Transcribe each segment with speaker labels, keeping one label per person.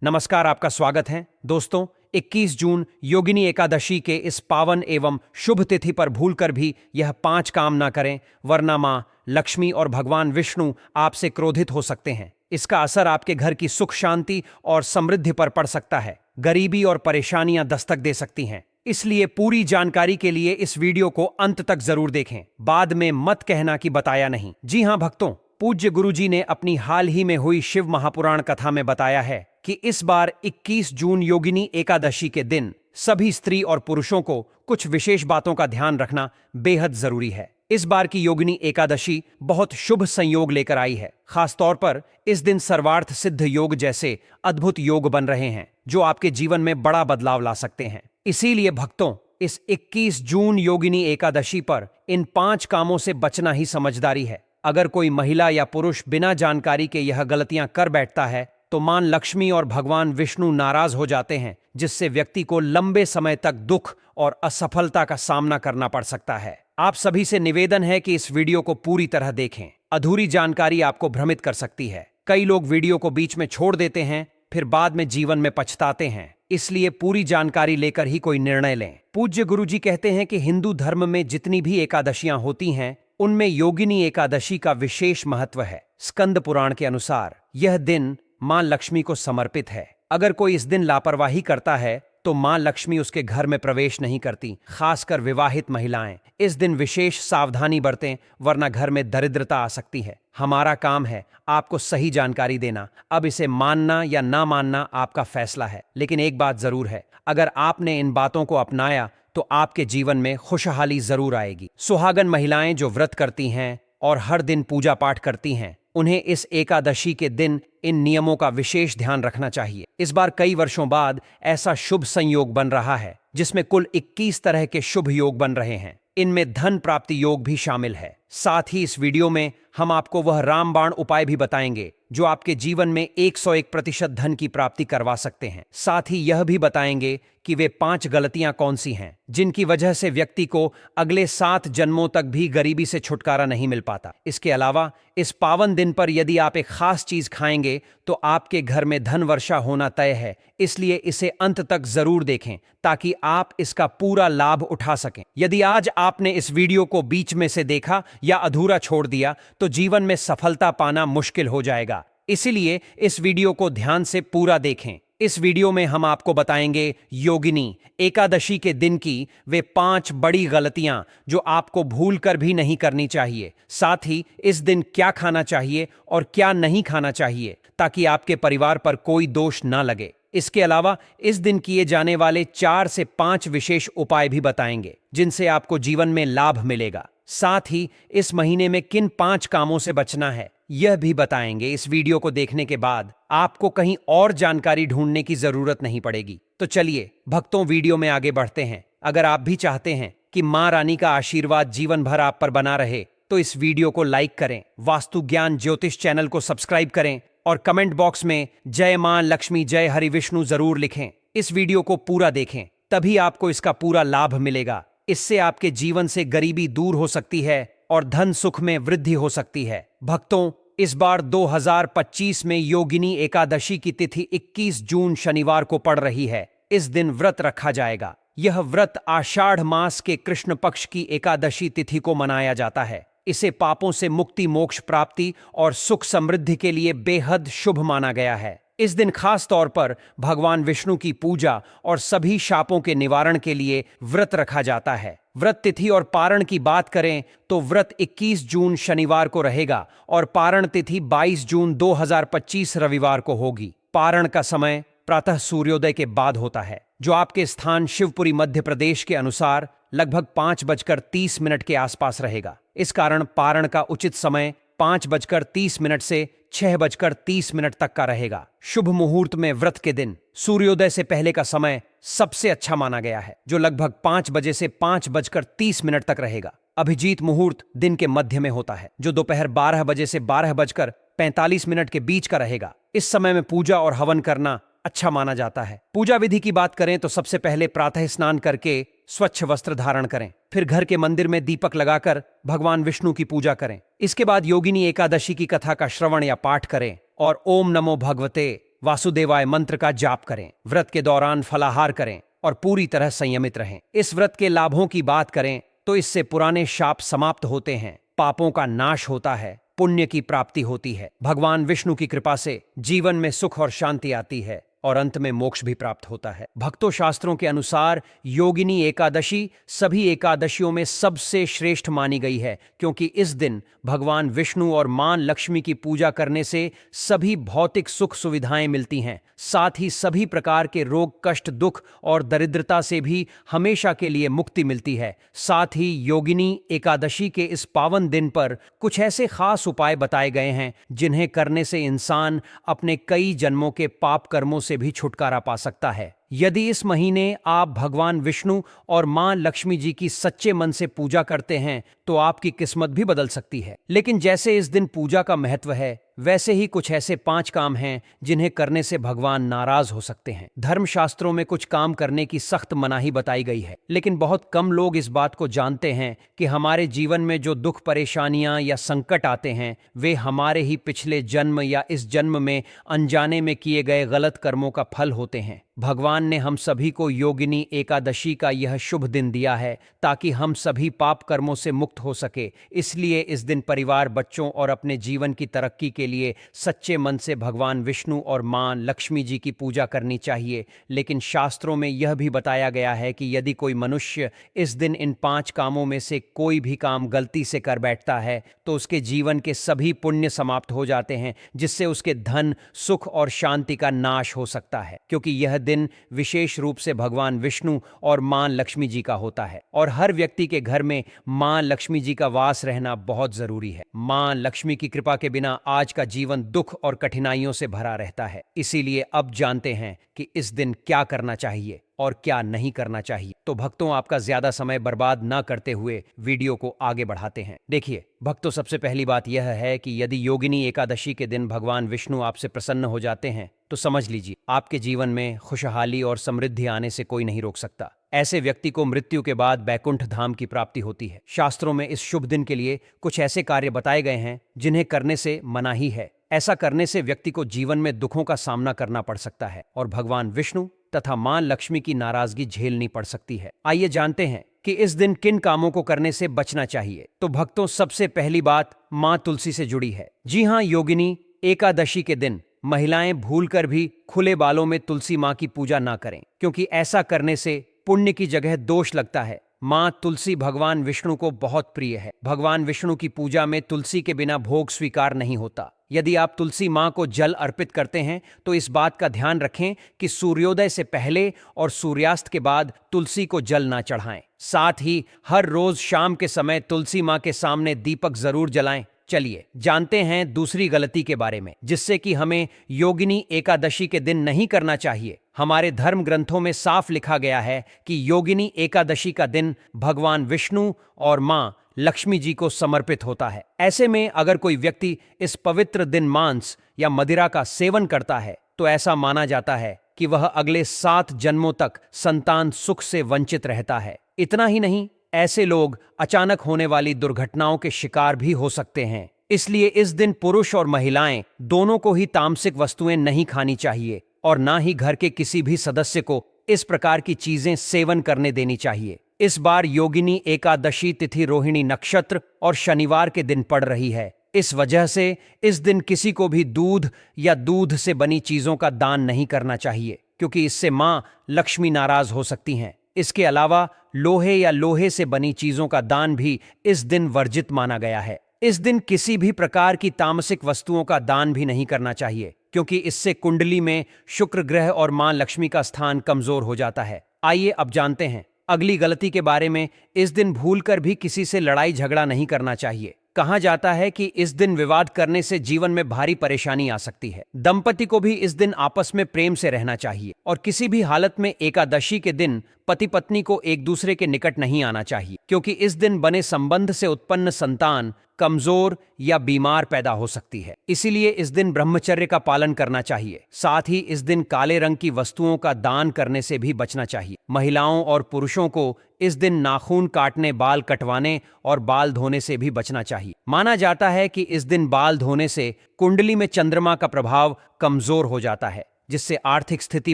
Speaker 1: नमस्कार, आपका स्वागत है दोस्तों। 21 जून योगिनी एकादशी के इस पावन एवं शुभ तिथि पर भूलकर भी यह 5 काम ना करें, वरना मां लक्ष्मी और भगवान विष्णु आपसे क्रोधित हो सकते हैं। इसका असर आपके घर की सुख शांति और समृद्धि पर पड़ सकता है। गरीबी और परेशानियां दस्तक दे सकती हैं। इसलिए पूरी जानकारी के लिए इस वीडियो को अंत तक जरूर देखें। बाद में मत कहना कि बताया नहीं। जी हां भक्तों, पूज्य गुरुजी ने अपनी हाल ही में हुई शिव महापुराण कथा में बताया है कि इस बार 21 जून योगिनी एकादशी के दिन सभी स्त्री और पुरुषों को कुछ विशेष बातों का ध्यान रखना बेहद जरूरी है। इस बार की योगिनी एकादशी बहुत शुभ संयोग लेकर आई है। खासतौर पर इस दिन सर्वार्थ सिद्ध योग जैसे अद्भुत योग बन रहे हैं जो आपके जीवन में बड़ा बदलाव ला सकते हैं। इसीलिए भक्तों, इस 21 जून योगिनी एकादशी पर इन 5 कामों से बचना ही समझदारी है। अगर कोई महिला या पुरुष बिना जानकारी के यह गलतियां कर बैठता है तो मां लक्ष्मी और भगवान विष्णु नाराज हो जाते हैं, जिससे व्यक्ति को लंबे समय तक दुख और असफलता का सामना करना पड़ सकता है। आप सभी से निवेदन है कि इस वीडियो को पूरी तरह देखें। अधूरी जानकारी आपको भ्रमित कर सकती है। कई लोग वीडियो को बीच में छोड़ देते हैं, फिर बाद में जीवन में पछताते हैं। इसलिए पूरी जानकारी लेकर ही कोई निर्णय लें। पूज्य गुरुजी कहते हैं कि हिंदू धर्म में जितनी भी एकादशियां होती हैं, उनमें योगिनी एकादशी का विशेष महत्व है। स्कंद पुराण के अनुसार यह दिन मां लक्ष्मी को समर्पित है। अगर कोई इस दिन लापरवाही करता है तो मां लक्ष्मी उसके घर में प्रवेश नहीं करती। खासकर विवाहित महिलाएं इस दिन विशेष सावधानी बरतें, वरना घर में दरिद्रता आ सकती है। हमारा काम है आपको सही जानकारी देना। अब इसे मानना या ना मानना आपका फैसला है, लेकिन एक बात जरूर है, अगर आपने इन बातों को अपनाया तो आपके जीवन में खुशहाली जरूर आएगी। सुहागन महिलाएं जो व्रत करती हैं और हर दिन पूजा पाठ करती हैं, उन्हें इस एकादशी के दिन इन नियमों का विशेष ध्यान रखना चाहिए। इस बार कई वर्षों बाद ऐसा शुभ संयोग बन रहा है जिसमें कुल 21 तरह के शुभ योग बन रहे हैं। इनमें धन प्राप्ति योग भी शामिल है। साथ ही इस वीडियो में हम आपको वह रामबाण उपाय भी बताएंगे जो आपके जीवन में 101% धन की प्राप्ति करवा सकते हैं। साथ ही यह भी बताएंगे कि वे 5 गलतियां कौन सी हैं जिनकी वजह से व्यक्ति को अगले 7 जन्मों तक भी गरीबी से छुटकारा नहीं मिल पाता। इसके अलावा इस पावन दिन पर यदि आप एक खास चीज खाएंगे तो आपके घर में धन वर्षा होना तय है। इसलिए इसे अंत तक जरूर देखें ताकि आप इसका पूरा लाभ उठा सकें। यदि आज आपने इस वीडियो को बीच में से देखा या अधूरा छोड़ दिया तो जीवन में सफलता पाना मुश्किल हो जाएगा। इसलिए इस वीडियो को ध्यान से पूरा देखें। इस वीडियो में हम आपको बताएंगे योगिनी एकादशी के दिन की वे 5 बड़ी गलतियां जो आपको भूलकर भी नहीं करनी चाहिए। साथ ही इस दिन क्या खाना चाहिए और क्या नहीं खाना चाहिए ताकि आपके परिवार पर कोई दोष ना लगे। इसके अलावा इस दिन किए जाने वाले 4 से 5 विशेष उपाय भी बताएंगे जिनसे आपको जीवन में लाभ मिलेगा। साथ ही इस महीने में किन 5 कामों से बचना है यह भी बताएंगे। इस वीडियो को देखने के बाद आपको कहीं और जानकारी ढूंढने की जरूरत नहीं पड़ेगी। तो चलिए भक्तों, वीडियो में आगे बढ़ते हैं। अगर आप भी चाहते हैं कि मां रानी का आशीर्वाद जीवन भर आप पर बना रहे तो इस वीडियो को लाइक करें, वास्तु ज्ञान ज्योतिष चैनल को सब्सक्राइब करें और कमेंट बॉक्स में जय मां लक्ष्मी जय हरि विष्णु जरूर लिखें। इस वीडियो को पूरा देखें, तभी आपको इसका पूरा लाभ मिलेगा। इससे आपके जीवन से गरीबी दूर हो सकती है और धन सुख में वृद्धि हो सकती है। भक्तों, इस बार 2025 में योगिनी एकादशी की तिथि 21 जून शनिवार को पड़ रही है। इस दिन व्रत रखा जाएगा। यह व्रत आषाढ़ मास के कृष्ण पक्ष की एकादशी तिथि को मनाया जाता है। इसे पापों से मुक्ति, मोक्ष प्राप्ति और सुख समृद्धि के लिए बेहद शुभ माना गया है। इस दिन खास तौर पर भगवान विष्णु की पूजा और सभी शापों के निवारण के लिए व्रत रखा जाता है। व्रत तिथि और पारण की बात करें तो व्रत 21 जून शनिवार को रहेगा और पारण तिथि 22 जून 2025 रविवार को होगी। पारण का समय प्रातः सूर्योदय के बाद होता है, जो आपके स्थान शिवपुरी मध्य प्रदेश के अनुसार लगभग 5:30 के आसपास रहेगा। इस कारण पारण का उचित समय 5:30 से 6:30 तक का रहेगा। शुभ मुहूर्त में व्रत के दिन सूर्योदय से पहले का समय सबसे अच्छा माना गया है, जो लगभग 5 बजे से 5:30 तक रहेगा। अभिजीत मुहूर्त दिन के मध्य में होता है, जो दोपहर 12 बजे से 12:45 के बीच का रहेगा। इस समय में पूजा और हवन करना अच्छा माना जाता है। पूजा विधि की बात करें तो सबसे पहले प्रातः स्नान करके स्वच्छ वस्त्र धारण करें, फिर घर के मंदिर में दीपक लगाकर भगवान विष्णु की पूजा करें। इसके बाद योगिनी एकादशी की कथा का श्रवण या पाठ करें और ओम नमो भगवते वासुदेवाय मंत्र का जाप करें, व्रत के दौरान फलाहार करें और पूरी तरह संयमित रहें। इस व्रत के लाभों की बात करें तो इससे पुराने शाप समाप्त होते हैं, पापों का नाश होता है, पुण्य की प्राप्ति होती है, भगवान विष्णु की कृपा से जीवन में सुख और शांति आती है और अंत में मोक्ष भी प्राप्त होता है। भक्तों, शास्त्रों के अनुसार योगिनी एकादशी सभी एकादशियों में सबसे श्रेष्ठ मानी गई है, क्योंकि इस दिन भगवान विष्णु और मां लक्ष्मी की पूजा करने से सभी भौतिक सुख सुविधाएं मिलती हैं, साथ ही सभी प्रकार के रोग, कष्ट, दुख और दरिद्रता से भी हमेशा के लिए मुक्ति मिलती है। साथ ही योगिनी एकादशी के इस पावन दिन पर कुछ ऐसे खास उपाय बताए गए हैं जिन्हें करने से इंसान अपने कई जन्मों के पाप कर्मों से भी छुटकारा पा सकता है। यदि इस महीने आप भगवान विष्णु और मां लक्ष्मी जी की सच्चे मन से पूजा करते हैं तो आपकी किस्मत भी बदल सकती है। लेकिन जैसे इस दिन पूजा का महत्व है, वैसे ही कुछ ऐसे 5 काम हैं जिन्हें करने से भगवान नाराज हो सकते हैं। धर्मशास्त्रों में कुछ काम करने की सख्त मनाही बताई गई है, लेकिन बहुत कम लोग इस बात को जानते हैं कि हमारे जीवन में जो दुख, परेशानियां या संकट आते हैं वे हमारे ही पिछले जन्म या इस जन्म में अनजाने में किए गए गलत कर्मों का फल होते हैं। भगवान ने हम सभी को योगिनी एकादशी का यह शुभ दिन दिया है ताकि हम सभी पाप कर्मों से मुक्त हो सके। इसलिए इस दिन परिवार, बच्चों और अपने जीवन की तरक्की के लिए सच्चे मन से भगवान विष्णु और मां लक्ष्मी जी की पूजा करनी चाहिए। लेकिन शास्त्रों में यह भी बताया गया है कि यदि कोई मनुष्य इस दिन इन 5 कामों में से कोई भी काम गलती से कर बैठता है तो उसके जीवन के सभी पुण्य समाप्त हो जाते हैं, जिससे उसके धन, सुख और शांति का नाश हो सकता है। क्योंकि यह दिन विशेष रूप से भगवान विष्णु और मां लक्ष्मी जी का होता है और हर व्यक्ति के घर में मां लक्ष्मी जी का वास रहना बहुत जरूरी है। मां लक्ष्मी की कृपा के बिना आज का जीवन दुख और कठिनाइयों से भरा रहता है। इसीलिए अब जानते हैं कि इस दिन क्या करना चाहिए और क्या नहीं करना चाहिए। तो भक्तों, आपका ज्यादा समय बर्बाद ना करते हुए वीडियो को आगे बढ़ाते हैं। देखिए भक्तों, सबसे पहली बात यह है कि यदि योगिनी एकादशी के दिन भगवान विष्णु आपसे प्रसन्न हो जाते हैं तो समझ लीजिए आपके जीवन में खुशहाली और समृद्धि आने से कोई नहीं रोक सकता। ऐसे व्यक्ति को मृत्यु के बाद बैकुंठ धाम की प्राप्ति होती है। शास्त्रों में इस शुभ दिन के लिए कुछ ऐसे कार्य बताए गए हैं जिन्हें करने से मनाही है। ऐसा करने से व्यक्ति को जीवन में दुखों का सामना करना पड़ सकता है और भगवान विष्णु तथा मां लक्ष्मी की नाराजगी झेलनी पड़ सकती है। आइए जानते हैं कि इस दिन किन कामों को करने से बचना चाहिए। तो भक्तों, सबसे पहली बात मां तुलसी से जुड़ी है। जी हां, योगिनी एकादशी के दिन महिलाएं भूलकर भी खुले बालों में तुलसी मां की पूजा ना करें, क्योंकि ऐसा करने से पुण्य की जगह दोष लगता है। मां तुलसी भगवान विष्णु को बहुत प्रिय है। भगवान विष्णु की पूजा में तुलसी के बिना भोग स्वीकार नहीं होता। यदि आप तुलसी मां को जल अर्पित करते हैं तो इस बात का ध्यान रखें कि सूर्योदय से पहले और सूर्यास्त के बाद तुलसी को जल ना चढ़ाएं। साथ ही हर रोज शाम के समय तुलसी मां के सामने दीपक जरूर जलाएं। चलिए जानते हैं दूसरी गलती के बारे में, जिससे कि हमें योगिनी एकादशी के दिन नहीं करना चाहिए। हमारे धर्म ग्रंथों में साफ लिखा गया है कि योगिनी एकादशी का दिन भगवान विष्णु और मां लक्ष्मी जी को समर्पित होता है। ऐसे में अगर कोई व्यक्ति इस पवित्र दिन मांस या मदिरा का सेवन करता है तो ऐसा माना जाता है कि वह अगले 7 जन्मों तक संतान सुख से वंचित रहता है। इतना ही नहीं, ऐसे लोग अचानक होने वाली दुर्घटनाओं के शिकार भी हो सकते हैं। इसलिए इस दिन पुरुष और महिलाएं दोनों को ही तामसिक वस्तुएं नहीं खानी चाहिए और ना ही घर के किसी भी सदस्य को इस प्रकार की चीजें सेवन करने देनी चाहिए। इस बार योगिनी एकादशी तिथि रोहिणी नक्षत्र और शनिवार के दिन पड़ रही है। इस वजह से इस दिन किसी को भी दूध या दूध से बनी चीजों का दान नहीं करना चाहिए, क्योंकि इससे मां लक्ष्मी नाराज हो सकती हैं। इसके अलावा लोहे या लोहे से बनी चीजों का दान भी इस दिन वर्जित माना गया है। इस दिन किसी भी प्रकार की तामसिक वस्तुओं का दान भी नहीं करना चाहिए, क्योंकि इससे कुंडली में शुक्र ग्रह और मां लक्ष्मी का स्थान कमजोर हो जाता है। आइए अब जानते हैं अगली गलती के बारे में। इस दिन भूलकर भी किसी से लड़ाई झगड़ा नहीं करना चाहिए। कहा जाता है कि इस दिन विवाद करने से जीवन में भारी परेशानी आ सकती है। दंपति को भी इस दिन आपस में प्रेम से रहना चाहिए और किसी भी हालत में एकादशी के दिन पति पत्नी को एक दूसरे के निकट नहीं आना चाहिए, क्योंकि इस दिन बने संबंध से उत्पन्न संतान कमजोर या बीमार पैदा हो सकती है। इसीलिए इस दिन ब्रह्मचर्य का पालन करना चाहिए। साथ ही इस दिन काले रंग की वस्तुओं का दान करने से भी बचना चाहिए। महिलाओं और पुरुषों को इस दिन नाखून काटने, बाल कटवाने और बाल धोने से भी बचना चाहिए। माना जाता है कि इस दिन बाल धोने से कुंडली में चंद्रमा का प्रभाव कमजोर हो जाता है, जिससे आर्थिक स्थिति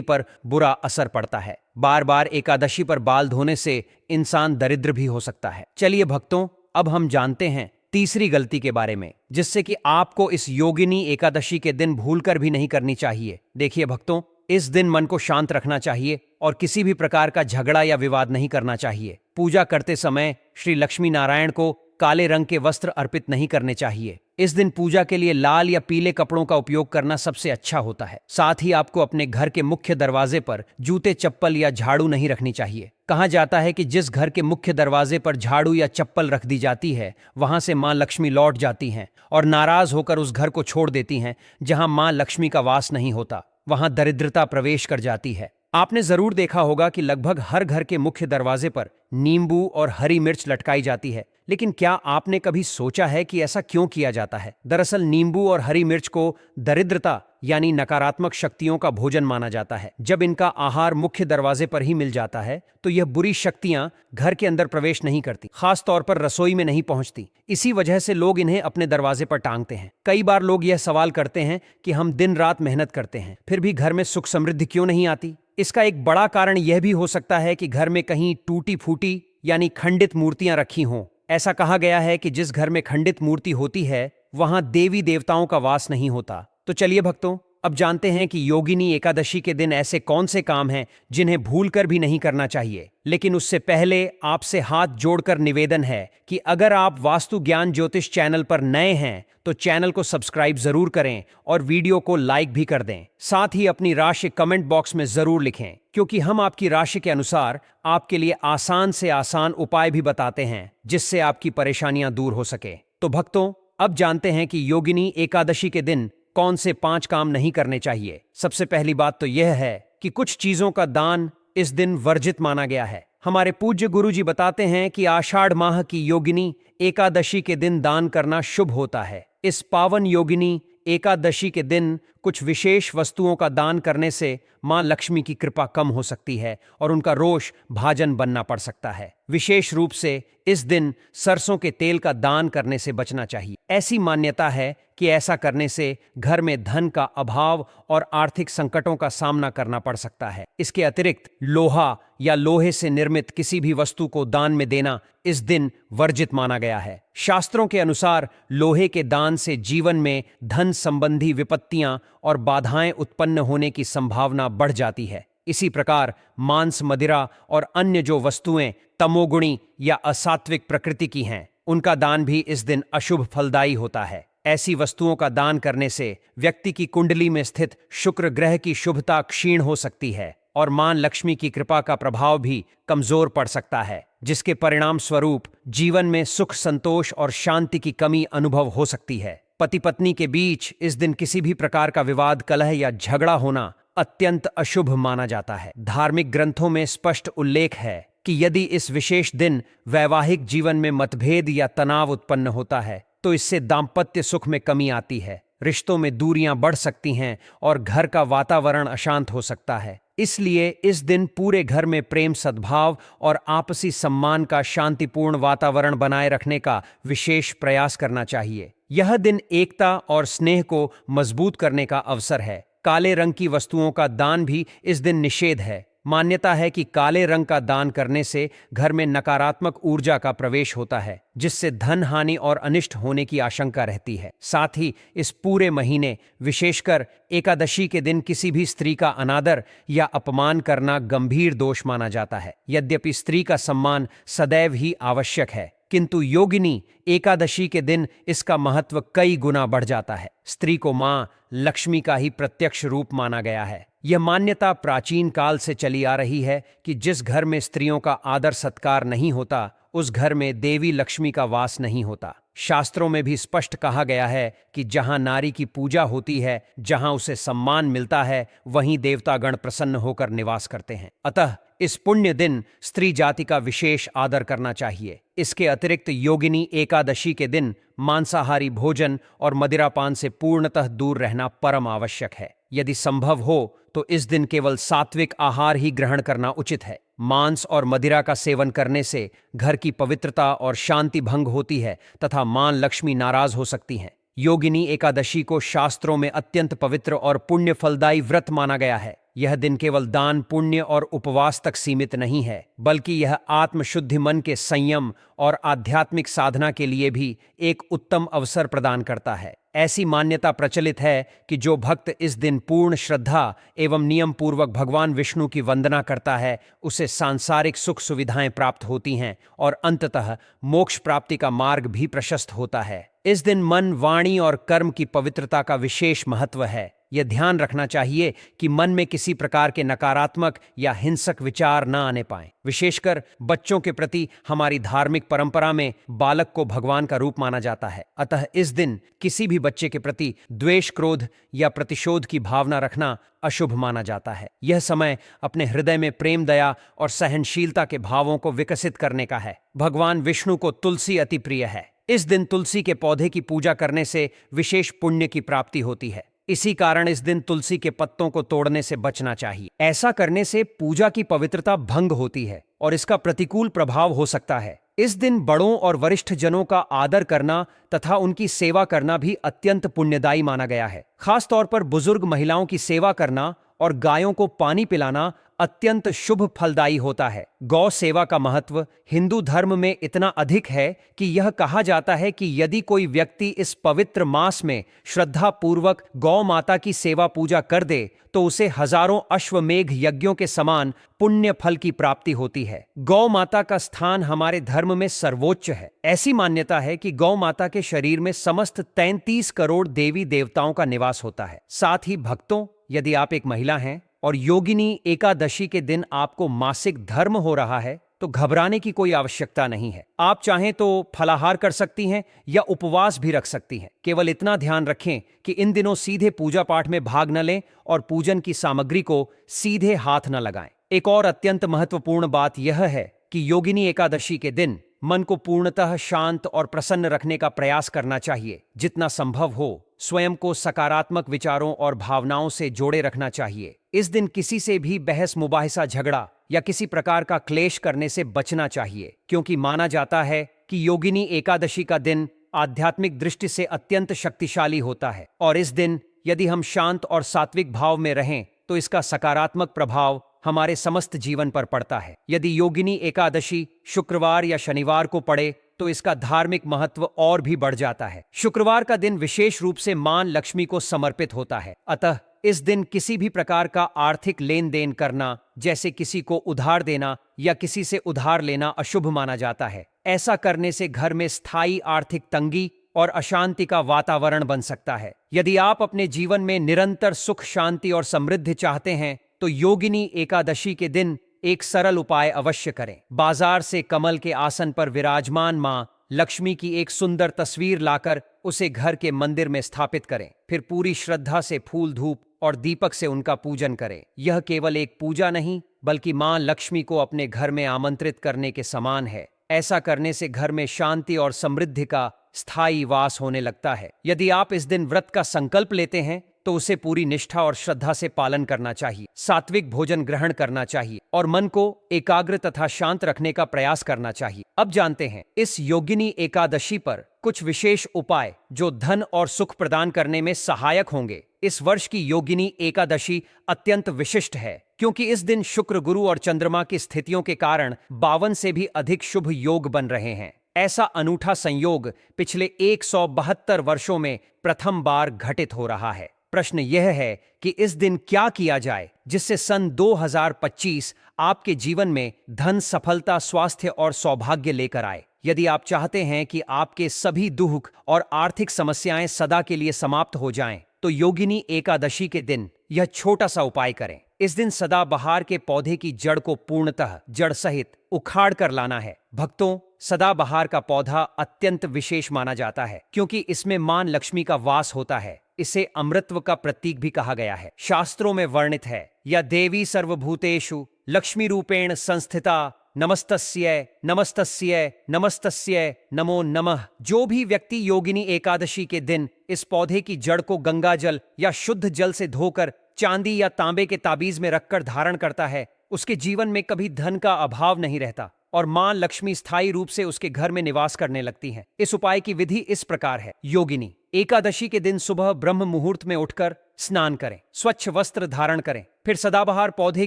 Speaker 1: पर बुरा असर पड़ता है। बार बार एकादशी पर बाल धोने से इंसान दरिद्र भी हो सकता है। चलिए भक्तों, अब हम जानते हैं तीसरी गलती के बारे में, जिससे कि आपको इस योगिनी एकादशी के दिन भूलकर भी नहीं करनी चाहिए। देखिए भक्तों, इस दिन मन को शांत रखना चाहिए और किसी भी प्रकार का झगड़ा या विवाद नहीं करना चाहिए। पूजा करते समय श्री लक्ष्मी नारायण को काले रंग के वस्त्र अर्पित नहीं करने चाहिए। इस दिन पूजा के लिए लाल या पीले कपड़ों का उपयोग करना सबसे अच्छा होता है। साथ ही आपको अपने घर के मुख्य दरवाजे पर जूते, चप्पल या झाड़ू नहीं रखनी चाहिए। कहा जाता है कि जिस घर के मुख्य दरवाजे पर झाड़ू या चप्पल रख दी जाती है, वहां से मां लक्ष्मी लौट जाती हैं और नाराज होकर उस घर को छोड़ देती हैं। जहां मां लक्ष्मी का वास नहीं होता, वहां दरिद्रता प्रवेश कर जाती है। आपने जरूर देखा होगा कि लगभग हर घर के मुख्य दरवाजे पर नींबू और हरी मिर्च लटकाई जाती है, लेकिन क्या आपने कभी सोचा है कि ऐसा क्यों किया जाता है? दरअसल नींबू और हरी मिर्च को दरिद्रता यानी नकारात्मक शक्तियों का भोजन माना जाता है। जब इनका आहार मुख्य दरवाजे पर ही मिल जाता है, तो यह बुरी शक्तियां घर के अंदर प्रवेश नहीं करती, खास तौर पर रसोई में नहीं पहुंचती। इसी वजह से लोग इन्हें अपने दरवाजे पर टांगते हैं। कई बार लोग यह सवाल करते हैं कि हम दिन रात मेहनत करते हैं, फिर भी घर में सुख समृद्धि क्यों नहीं आती? इसका एक बड़ा कारण यह भी हो सकता है कि घर में कहीं टूटी फूटी यानी खंडित मूर्तियां रखी हों। ऐसा कहा गया है कि जिस घर में खंडित मूर्ति होती है, वहां देवी देवताओं का वास नहीं होता। तो चलिए भक्तों, अब जानते हैं कि योगिनी एकादशी के दिन ऐसे कौन से काम हैं जिन्हें भूलकर भी नहीं करना चाहिए। लेकिन उससे पहले आपसे हाथ जोड़कर निवेदन है कि अगर आप वास्तु ज्ञान ज्योतिष चैनल पर नए हैं तो चैनल को सब्सक्राइब जरूर करें और वीडियो को लाइक भी कर दें। साथ ही अपनी राशि कमेंट बॉक्स में जरूर लिखें, क्योंकि हम आपकी राशि के अनुसार आपके लिए आसान से आसान उपाय भी बताते हैं, जिससे आपकी परेशानियां दूर हो सके। तो भक्तों, अब जानते हैं कि योगिनी एकादशी के दिन कौन से 5 काम नहीं करने चाहिए। सबसे पहली बात तो यह है कि कुछ चीजों का दान इस दिन वर्जित माना गया है। हमारे पूज्य गुरुजी बताते हैं कि आषाढ़ माह की योगिनी एकादशी के दिन दान करना शुभ होता है। इस पावन योगिनी एकादशी के दिन कुछ विशेष वस्तुओं का दान करने से मां लक्ष्मी की कृपा कम हो सकती है और उनका रोष भाजन बनना पड़ सकता है। विशेष रूप से इस दिन सरसों के तेल का दान करने से बचना चाहिए। ऐसी मान्यता है कि ऐसा करने से घर में धन का अभाव और आर्थिक संकटों का सामना करना पड़ सकता है। इसके अतिरिक्त लोहा या लोहे से निर्मित किसी भी वस्तु को दान में देना इस दिन वर्जित माना गया है। शास्त्रों के अनुसार लोहे के दान से जीवन में धन संबंधी विपत्तियां और बाधाएं उत्पन्न होने की संभावना बढ़ जाती है। इसी प्रकार मांस, मदिरा और अन्य जो वस्तुएं तमोगुणी या असात्विक प्रकृति की हैं, उनका दान भी इस दिन अशुभ फलदायी होता है। ऐसी वस्तुओं का दान करने से व्यक्ति की कुंडली में स्थित शुक्र ग्रह की शुभता क्षीण हो सकती है और मां लक्ष्मी की कृपा का प्रभाव भी कमजोर पड़ सकता है, जिसके परिणाम स्वरूप जीवन में सुख, संतोष और शांति की कमी अनुभव हो सकती है। पति पत्नी के बीच इस दिन किसी भी प्रकार का विवाद, कलह या झगड़ा होना अत्यंत अशुभ माना जाता है। धार्मिक ग्रंथों में स्पष्ट उल्लेख है कि यदि इस विशेष दिन वैवाहिक जीवन में मतभेद या तनाव उत्पन्न होता है, तो इससे दाम्पत्य सुख में कमी आती है, रिश्तों में दूरियां बढ़ सकती हैं और घर का वातावरण अशांत हो सकता है। इसलिए इस दिन पूरे घर में प्रेम, सद्भाव और आपसी सम्मान का शांतिपूर्ण वातावरण बनाए रखने का विशेष प्रयास करना चाहिए। यह दिन एकता और स्नेह को मजबूत करने का अवसर है। काले रंग की वस्तुओं का दान भी इस दिन निषेध है। मान्यता है कि काले रंग का दान करने से घर में नकारात्मक ऊर्जा का प्रवेश होता है, जिससे धन हानि और अनिष्ट होने की आशंका रहती है। साथ ही इस पूरे महीने, विशेषकर एकादशी के दिन, किसी भी स्त्री का अनादर या अपमान करना गंभीर दोष माना जाता है। यद्यपि स्त्री का सम्मान सदैव ही आवश्यक है, किंतु योगिनी एकादशी के दिन इसका महत्व कई गुना बढ़ जाता है। स्त्री को मां लक्ष्मी का ही प्रत्यक्ष रूप माना गया है। यह मान्यता प्राचीन काल से चली आ रही है कि जिस घर में स्त्रियों का आदर सत्कार नहीं होता, उस घर में देवी लक्ष्मी का वास नहीं होता। शास्त्रों में भी स्पष्ट कहा गया है कि जहां नारी की पूजा होती है, जहां उसे सम्मान मिलता है, वहीं देवतागण प्रसन्न होकर निवास करते हैं। अतः इस पुण्य दिन स्त्री जाति का विशेष आदर करना चाहिए। इसके अतिरिक्त योगिनी एकादशी के दिन मांसाहारी भोजन और मदिरापान से पूर्णतः दूर रहना परम आवश्यक है। यदि संभव हो तो इस दिन केवल सात्विक आहार ही ग्रहण करना उचित है। मांस और मदिरा का सेवन करने से घर की पवित्रता और शांति भंग होती है तथा मां लक्ष्मी नाराज हो सकती हैं। योगिनी एकादशी को शास्त्रों में अत्यंत पवित्र और पुण्य फलदायी व्रत माना गया है। यह दिन केवल दान पुण्य और उपवास तक सीमित नहीं है, बल्कि यह आत्मशुद्धि, मन के संयम और आध्यात्मिक साधना के लिए भी एक उत्तम अवसर प्रदान करता है। ऐसी मान्यता प्रचलित है कि जो भक्त इस दिन पूर्ण श्रद्धा एवं नियम पूर्वक भगवान विष्णु की वंदना करता है, उसे सांसारिक सुख सुविधाएं प्राप्त होती हैं और अंततः मोक्ष प्राप्ति का मार्ग भी प्रशस्त होता है। इस दिन मन, वाणी और कर्म की पवित्रता का विशेष महत्व है। यह ध्यान रखना चाहिए कि मन में किसी प्रकार के नकारात्मक या हिंसक विचार न आने पाएं। विशेषकर बच्चों के प्रति हमारी धार्मिक परंपरा में बालक को भगवान का रूप माना जाता है। अतः इस दिन किसी भी बच्चे के प्रति द्वेष, क्रोध या प्रतिशोध की भावना रखना अशुभ माना जाता है। यह समय अपने हृदय में प्रेम, दया और सहनशीलता के भावों को विकसित करने का है। भगवान विष्णु को तुलसी अति प्रिय है। इस दिन तुलसी के पौधे की पूजा करने से विशेष पुण्य की प्राप्ति होती है। इसी कारण इस दिन तुलसी के पत्तों को तोड़ने से बचना चाहिए। ऐसा करने से पूजा की पवित्रता भंग होती है और इसका प्रतिकूल प्रभाव हो सकता है। इस दिन बड़ों और वरिष्ठ जनों का आदर करना तथा उनकी सेवा करना भी अत्यंत पुण्यदायी माना गया है। खास तौर पर बुजुर्ग महिलाओं की सेवा करना और गायों को पानी पिलाना अत्यंत शुभ फलदायी होता है। गौ सेवा का महत्व हिंदू धर्म में इतना अधिक है कि यह कहा जाता है कि यदि कोई व्यक्ति इस पवित्र मास में श्रद्धा पूर्वक गौ माता की सेवा पूजा कर दे तो उसे हजारों अश्वमेघ यज्ञों के समान पुण्य फल की प्राप्ति होती है। गौ माता का स्थान हमारे धर्म में सर्वोच्च है। ऐसी मान्यता है कि गौ माता के शरीर में समस्त 33 करोड़ देवी देवताओं का निवास होता है। साथ ही भक्तों, यदि आप एक महिला हैं और योगिनी एकादशी के दिन आपको मासिक धर्म हो रहा है तो घबराने की कोई आवश्यकता नहीं है। आप चाहें तो फलाहार कर सकती हैं या उपवास भी रख सकती हैं। केवल इतना ध्यान रखें कि इन दिनों सीधे पूजा पाठ में भाग न लें और पूजन की सामग्री को सीधे हाथ न लगाएं। एक और अत्यंत महत्वपूर्ण बात यह है कि योगिनी एकादशी के दिन मन को पूर्णतः शांत और प्रसन्न रखने का प्रयास करना चाहिए। जितना संभव हो स्वयं को सकारात्मक विचारों और भावनाओं से जोड़े रखना चाहिए। इस दिन किसी से भी बहस, मुबाहिसा, झगड़ा या किसी प्रकार का क्लेश करने से बचना चाहिए, क्योंकि माना जाता है कि योगिनी एकादशी का दिन आध्यात्मिक दृष्टि से अत्यंत शक्तिशाली होता है और इस दिन यदि हम शांत और सात्विक भाव में रहें तो इसका सकारात्मक प्रभाव हमारे समस्त जीवन पर पड़ता है। यदि योगिनी एकादशी शुक्रवार या शनिवार को पड़े तो इसका धार्मिक महत्व और भी बढ़ जाता है। शुक्रवार का दिन विशेष रूप से मां लक्ष्मी को समर्पित होता है। अतः इस दिन किसी भी प्रकार का आर्थिक लेन देन करना, जैसे किसी को उधार देना या किसी से उधार लेना, अशुभ माना जाता है। ऐसा करने से घर में स्थायी आर्थिक तंगी और अशांति का वातावरण बन सकता है। यदि आप अपने जीवन में निरंतर सुख, शांति और समृद्धि चाहते हैं तो योगिनी एकादशी के दिन एक सरल उपाय अवश्य करें। बाजार से कमल के आसन पर विराजमान मां लक्ष्मी की एक सुंदर तस्वीर लाकर उसे घर के मंदिर में स्थापित करें। फिर पूरी श्रद्धा से फूल, धूप और दीपक से उनका पूजन करें। यह केवल एक पूजा नहीं बल्कि मां लक्ष्मी को अपने घर में आमंत्रित करने के समान है। ऐसा करने से घर में शांति और समृद्धि का स्थायी वास होने लगता है। यदि आप इस दिन व्रत का संकल्प लेते हैं तो उसे पूरी निष्ठा और श्रद्धा से पालन करना चाहिए। सात्विक भोजन ग्रहण करना चाहिए और मन को एकाग्र तथा शांत रखने का प्रयास करना चाहिए। अब जानते हैं इस योगिनी एकादशी पर कुछ विशेष उपाय जो धन और सुख प्रदान करने में सहायक होंगे। इस वर्ष की योगिनी एकादशी अत्यंत विशिष्ट है क्योंकि इस दिन शुक्र, गुरु और चंद्रमा की स्थितियों के कारण 52 से भी अधिक शुभ योग बन रहे हैं। ऐसा अनूठा संयोग पिछले 172 वर्षों में प्रथम बार घटित हो रहा है। प्रश्न यह है कि इस दिन क्या किया जाए जिससे सन 2025 आपके जीवन में धन, सफलता, स्वास्थ्य और सौभाग्य लेकर आए। यदि आप चाहते हैं कि आपके सभी दुख और आर्थिक समस्याएं सदा के लिए समाप्त हो जाएं, तो योगिनी एकादशी के दिन यह छोटा सा उपाय करें। इस दिन सदाबहार के पौधे की जड़ को पूर्णतः जड़ सहित उखाड़ कर लाना है। भक्तों, सदाबहार का पौधा अत्यंत विशेष माना जाता है क्योंकि इसमें मां लक्ष्मी का वास होता है। इसे अमृतत्व का प्रतीक भी कहा गया है। शास्त्रों में वर्णित है, या देवी सर्वभूतेषु लक्ष्मी रूपेण संस्थिता नमस्तस्यै नमस्तस्यै नमस्तस्यै नमो नमः। जो भी व्यक्ति योगिनी एकादशी के दिन इस पौधे की जड़ को गंगा जल या शुद्ध जल से धोकर चांदी या तांबे के ताबीज में रखकर धारण करता है, उसके जीवन में कभी धन का अभाव नहीं रहता। और मां लक्ष्मी स्थायी रूप से उसके घर में निवास करने लगती हैं। इस उपाय की विधि इस प्रकार है। योगिनी एकादशी के दिन सुबह ब्रह्म मुहूर्त में उठकर स्नान करें, स्वच्छ वस्त्र धारण करें, फिर सदाबहार पौधे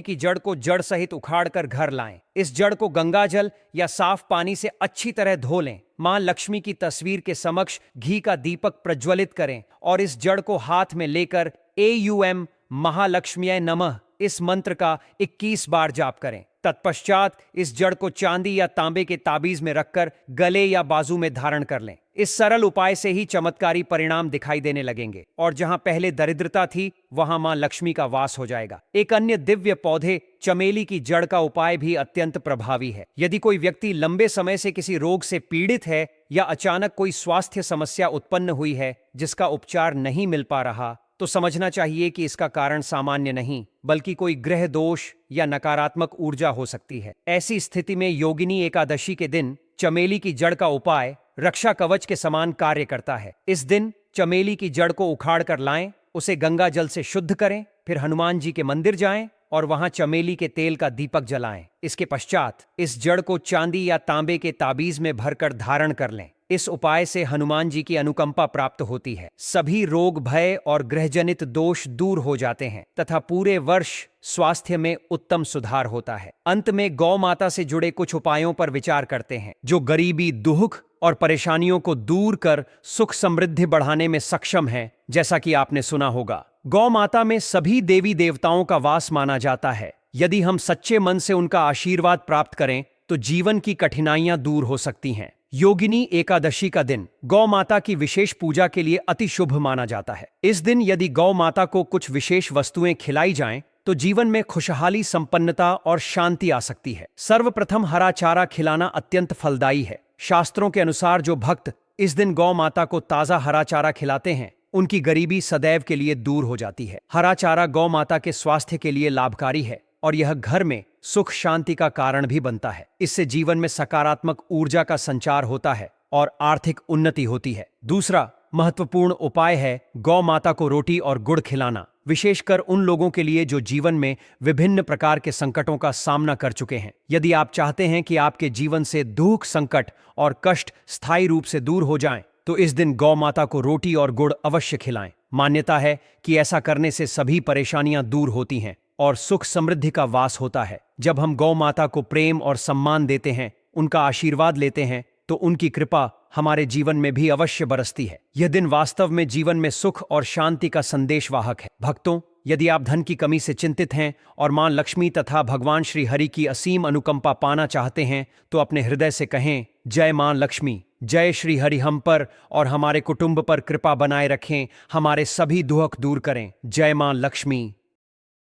Speaker 1: की जड़ को जड़ सहित उखाड़कर घर लाएं। इस जड़ को गंगाजल या साफ पानी से अच्छी तरह धो लें। मां लक्ष्मी की तस्वीर के समक्ष घी का दीपक प्रज्वलित करें और इस जड़ को हाथ में लेकर एयूएम महालक्ष्म्यै नमः इस मंत्र का 21 बार जाप करें। तत्पश्चात इस जड़ को चांदी या तांबे के ताबीज में रखकर गले या बाजू में धारण कर लें। इस सरल उपाय से ही चमत्कारी परिणाम दिखाई देने लगेंगे और जहां पहले दरिद्रता थी वहां मां लक्ष्मी का वास हो जाएगा। एक अन्य दिव्य पौधे चमेली की जड़ का उपाय भी अत्यंत प्रभावी है। यदि कोई व्यक्ति लंबे समय से किसी रोग से पीड़ित है या अचानक कोई स्वास्थ्य समस्या उत्पन्न हुई है जिसका उपचार नहीं मिल पा रहा, तो समझना चाहिए कि इसका कारण सामान्य नहीं बल्कि कोई ग्रह दोष या नकारात्मक ऊर्जा हो सकती है। ऐसी स्थिति में योगिनी एकादशी के दिन चमेली की जड़ का उपाय रक्षा कवच के समान कार्य करता है। इस दिन चमेली की जड़ को उखाड़ कर लाएं, उसे गंगा जल से शुद्ध करें, फिर हनुमान जी के मंदिर जाएं और वहां चमेली के तेल का दीपक जलाएं। इसके पश्चात इस जड़ को चांदी या तांबे के ताबीज में भरकर धारण कर लें। इस उपाय से हनुमान जी की अनुकंपा प्राप्त होती है, सभी रोग भय और ग्रहजनित दोष दूर हो जाते हैं तथा पूरे वर्ष स्वास्थ्य में उत्तम सुधार होता है। अंत में गौ माता से जुड़े कुछ उपायों पर विचार करते हैं जो गरीबी, दुख और परेशानियों को दूर कर सुख समृद्धि बढ़ाने में सक्षम है। जैसा कि आपने सुना होगा, गौ माता में सभी देवी देवताओं का वास माना जाता है। यदि हम सच्चे मन से उनका आशीर्वाद प्राप्त करें तो जीवन की कठिनाइयां दूर हो सकती हैं। योगिनी एकादशी का दिन गौ माता की विशेष पूजा के लिए अति शुभ माना जाता है। इस दिन यदि गौ माता को कुछ विशेष वस्तुएं खिलाई जाएं तो जीवन में खुशहाली, संपन्नता और शांति आ सकती है। सर्वप्रथम हरा चारा खिलाना अत्यंत फलदायी है। शास्त्रों के अनुसार जो भक्त इस दिन गौ माता को ताजा हरा चारा खिलाते हैं उनकी गरीबी सदैव के लिए दूर हो जाती है। हरा चारा गौ माता के स्वास्थ्य के लिए लाभकारी है और यह घर में सुख शांति का कारण भी बनता है। इससे जीवन में सकारात्मक ऊर्जा का संचार होता है और आर्थिक उन्नति होती है। दूसरा महत्वपूर्ण उपाय है गौ माता को रोटी और गुड़ खिलाना, विशेषकर उन लोगों के लिए जो जीवन में विभिन्न प्रकार के संकटों का सामना कर चुके हैं। यदि आप चाहते हैं कि आपके जीवन से दुख, संकट और कष्ट स्थायी रूप से दूर हो जाएं, तो इस दिन गौ माता को रोटी और गुड़ अवश्य खिलाएं। मान्यता है कि ऐसा करने से सभी परेशानियां दूर होती हैं और सुख समृद्धि का वास होता है। जब हम गौ माता को प्रेम और सम्मान देते हैं, उनका आशीर्वाद लेते हैं, तो उनकी कृपा हमारे जीवन में भी अवश्य बरसती है। यह दिन वास्तव में जीवन में सुख और शांति का संदेशवाहक है। भक्तों, यदि आप धन की कमी से चिंतित हैं और मां लक्ष्मी तथा भगवान श्री हरि की असीम अनुकंपा पाना चाहते हैं, तो अपने हृदय से कहें, जय मां लक्ष्मी, जय श्री हरि हम पर और हमारे कुटुंब पर कृपा बनाए रखें, हमारे सभी दुख दूर करें। जय मां लक्ष्मी।